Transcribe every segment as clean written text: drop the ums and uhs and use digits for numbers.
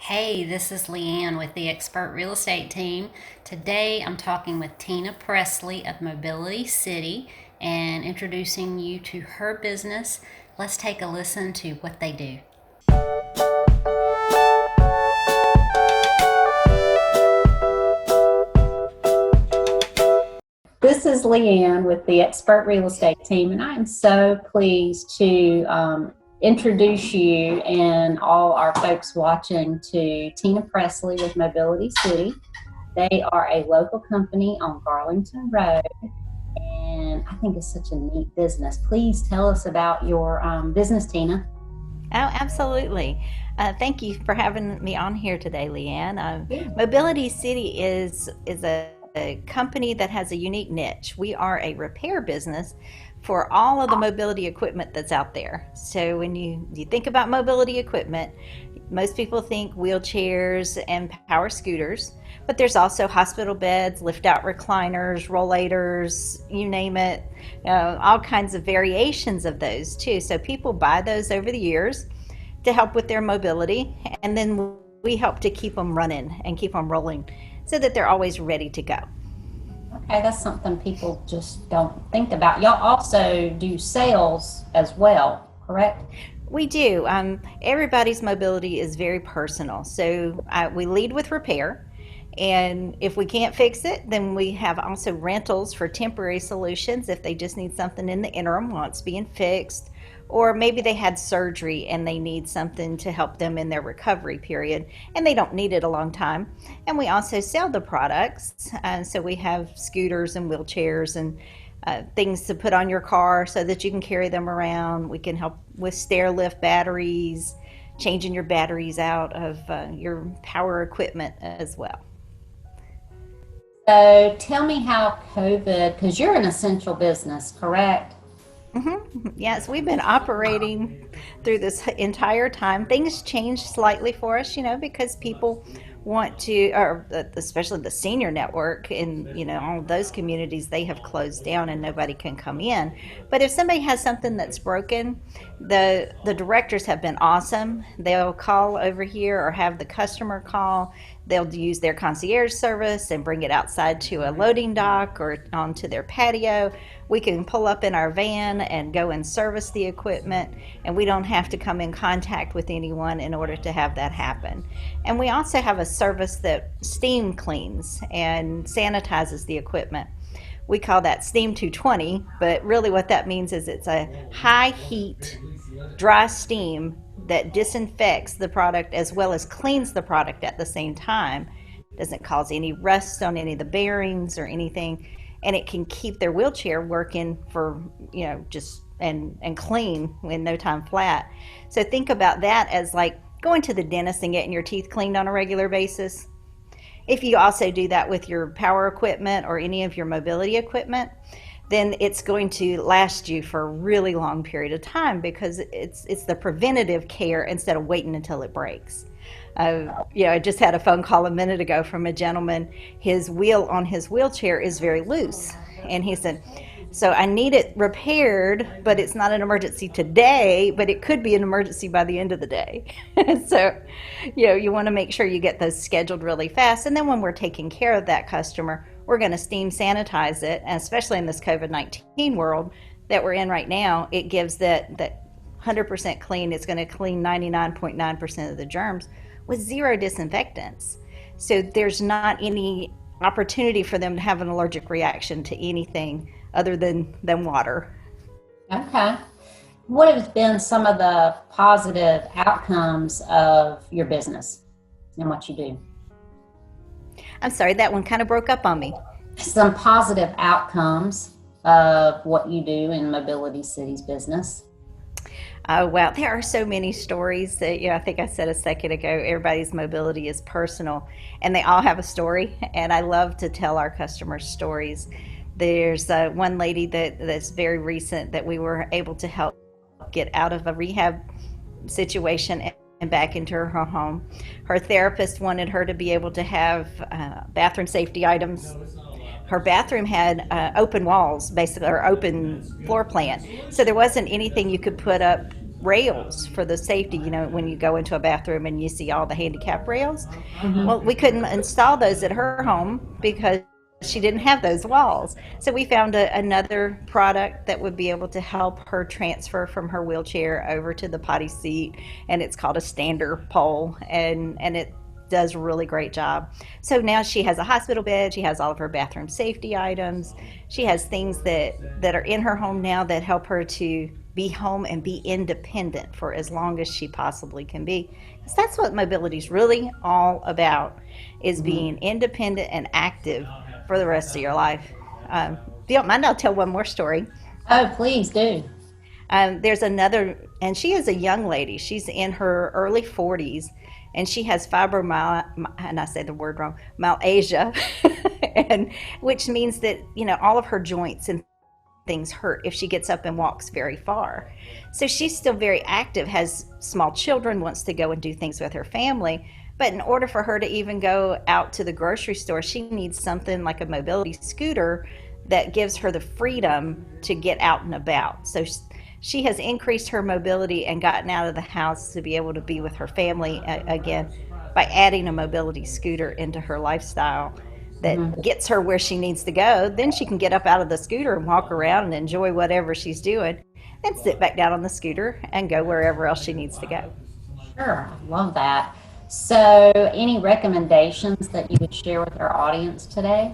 Hey, this is LeAnne with the Expert Real Estate Team. Today I'm talking with Tina Presley of Mobility City and introducing you to her business. Let's take a listen to what they do. This is LeAnne with the Expert Real Estate Team, and I am so pleased to introduce you and all our folks watching to Tina Presley with Mobility City. They are a local company on Garlington Road, and I think it's such a neat business. Please tell us about your business, Tina. Oh, absolutely. Thank you for having me on here today, LeAnne. Yeah. Mobility City is a company that has a unique niche. We are a repair business for all of the mobility equipment that's out there. So when you think about mobility equipment, most people think wheelchairs and power scooters, but there's also hospital beds, lift out recliners, rollators, you name it, all kinds of variations of those too. So people buy those over the years to help with their mobility, and then we help to keep them running and keep them rolling so that they're always ready to go. Okay, that's something people just don't think about. Y'all also do sales as well, correct? We do. Everybody's mobility is very personal. So we lead with repair. And if we can't fix it, then we have also rentals for temporary solutions if they just need something in the interim while it's being fixed. Or maybe they had surgery and they need something to help them in their recovery period and they don't need it a long time. And we also sell the products. So we have scooters and wheelchairs and things to put on your car so that you can carry them around. We can help with stair lift batteries, changing your batteries out of your power equipment as well. So tell me how COVID, because you're an essential business, correct? Yes, we've been operating through this entire time. Things changed slightly for us, because people want to, or especially the senior network in, all of those communities, they have closed down and nobody can come in. But if somebody has something that's broken, the directors have been awesome. They'll call over here or have the customer call. They'll use their concierge service and bring it outside to a loading dock or onto their patio. We can pull up in our van and go and service the equipment, and we don't have to come in contact with anyone in order to have that happen. And we also have a service that steam cleans and sanitizes the equipment. We call that Steam 220, but really what that means is it's a high heat, dry steam that disinfects the product as well as cleans the product at the same time. Doesn't cause any rust on any of the bearings or anything, and it can keep their wheelchair working for just and clean in no time flat. So think about that as like going to the dentist and getting your teeth cleaned on a regular basis. If you also do that with your power equipment or any of your mobility equipment, then it's going to last you for a really long period of time because it's the preventative care instead of waiting until it breaks. I just had a phone call a minute ago from a gentleman. His wheel on his wheelchair is very loose, and he said, "So I need it repaired, but it's not an emergency today, but it could be an emergency by the end of the day." So, you want to make sure you get those scheduled really fast, and then when we're taking care of that customer, we're going to steam sanitize it, and especially in this COVID-19 world that we're in right now, it gives that 100% clean. It's going to clean 99.9% of the germs with zero disinfectants. So there's not any opportunity for them to have an allergic reaction to anything other than water. Okay. What have been some of the positive outcomes of your business and what you do? I'm sorry, that one kind of broke up on me. Some positive outcomes of what you do in Mobility City's business. Oh, wow. There are so many stories that, I think I said a second ago, everybody's mobility is personal and they all have a story. And I love to tell our customers stories. There's one lady that's very recent that we were able to help get out of a rehab situation and back into her home. Her therapist wanted her to be able to have bathroom safety items. Her bathroom had open walls, basically, or open floor plan. So there wasn't anything you could put up rails for the safety, when you go into a bathroom and you see all the handicap rails. Well, Mm-hmm. we couldn't install those at her home because she didn't have those walls. So we found another product that would be able to help her transfer from her wheelchair over to the potty seat, and it's called a stander pole, and it does a really great job. So now she has a hospital bed, she has all of her bathroom safety items, she has things that are in her home now that help her to be home and be independent for as long as she possibly can be. Because that's what mobility is really all about, is Mm-hmm. being independent and active for the rest of your life. If you don't mind, I'll tell one more story. Oh, please do. There's another, and she is a young lady. She's in her early 40s, and she has fibromyalgia, and I say the word wrong, myalgia, and which means that all of her joints and things hurt if she gets up and walks very far. So she's still very active, has small children, wants to go and do things with her family. But in order for her to even go out to the grocery store, she needs something like a mobility scooter that gives her the freedom to get out and about. So she has increased her mobility and gotten out of the house to be able to be with her family again by adding a mobility scooter into her lifestyle that Mm-hmm. gets her where she needs to go. Then she can get up out of the scooter and walk around and enjoy whatever she's doing, then sit back down on the scooter and go wherever else she needs to go. Sure, I love that. So, any recommendations that you would share with our audience today?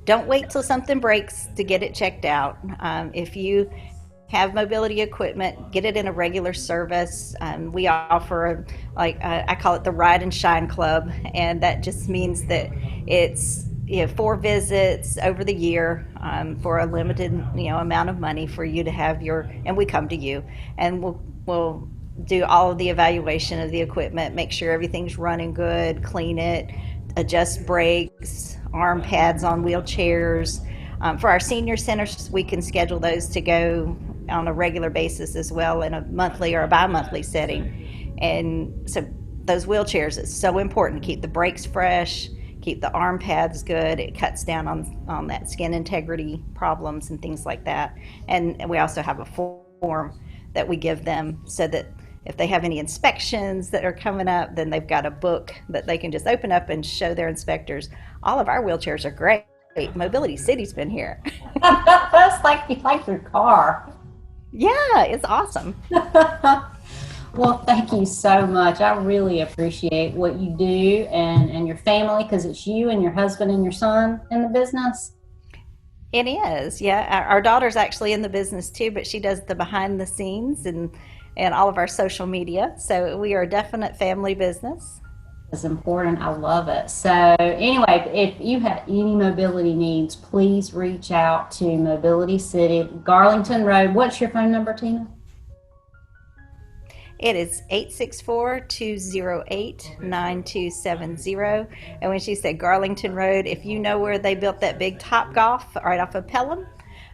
Don't wait till something breaks to get it checked out. If you have mobility equipment, get it in a regular service. We offer, I call it the Ride and Shine Club, and that just means that it's 4 visits over the year for a limited amount of money for you to have and we come to you, and we'll do all of the evaluation of the equipment, make sure everything's running good, clean it, adjust brakes, arm pads on wheelchairs. For our senior centers, we can schedule those to go on a regular basis as well in a monthly or a bi-monthly setting. And so those wheelchairs, it's so important to keep the brakes fresh, keep the arm pads good. It cuts down on that skin integrity problems and things like that. And we also have a form that we give them so that if they have any inspections that are coming up, then they've got a book that they can just open up and show their inspectors. All of our wheelchairs are great. Mobility City's been here. That's like you like your car. Yeah, it's awesome. Well, thank you so much. I really appreciate what you do and your family, because it's you and your husband and your son in the business. It is, yeah. Our daughter's actually in the business too, but she does the behind the scenes and all of our social media. So we are a definite family business. It's important. I love it. So, anyway, if you have any mobility needs, please reach out to Mobility City, Garlington Road. What's your phone number, Tina? It is 864-208-9270. And when she said Garlington Road, if you know where they built that big Top Golf right off of Pelham,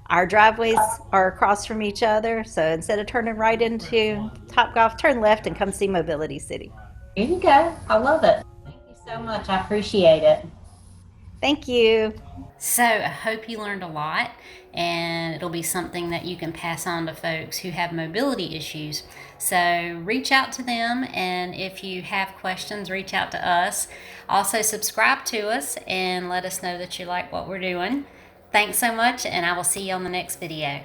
our driveways are across from each other. So instead of turning right into Top Golf, turn left and come see Mobility City. Here you go. I love it. Thank you so much. I appreciate it. Thank you. So I hope you learned a lot, and it'll be something that you can pass on to folks who have mobility issues. So reach out to them, and if you have questions, reach out to us. Also, subscribe to us and let us know that you like what we're doing. Thanks so much, and I will see you on the next video.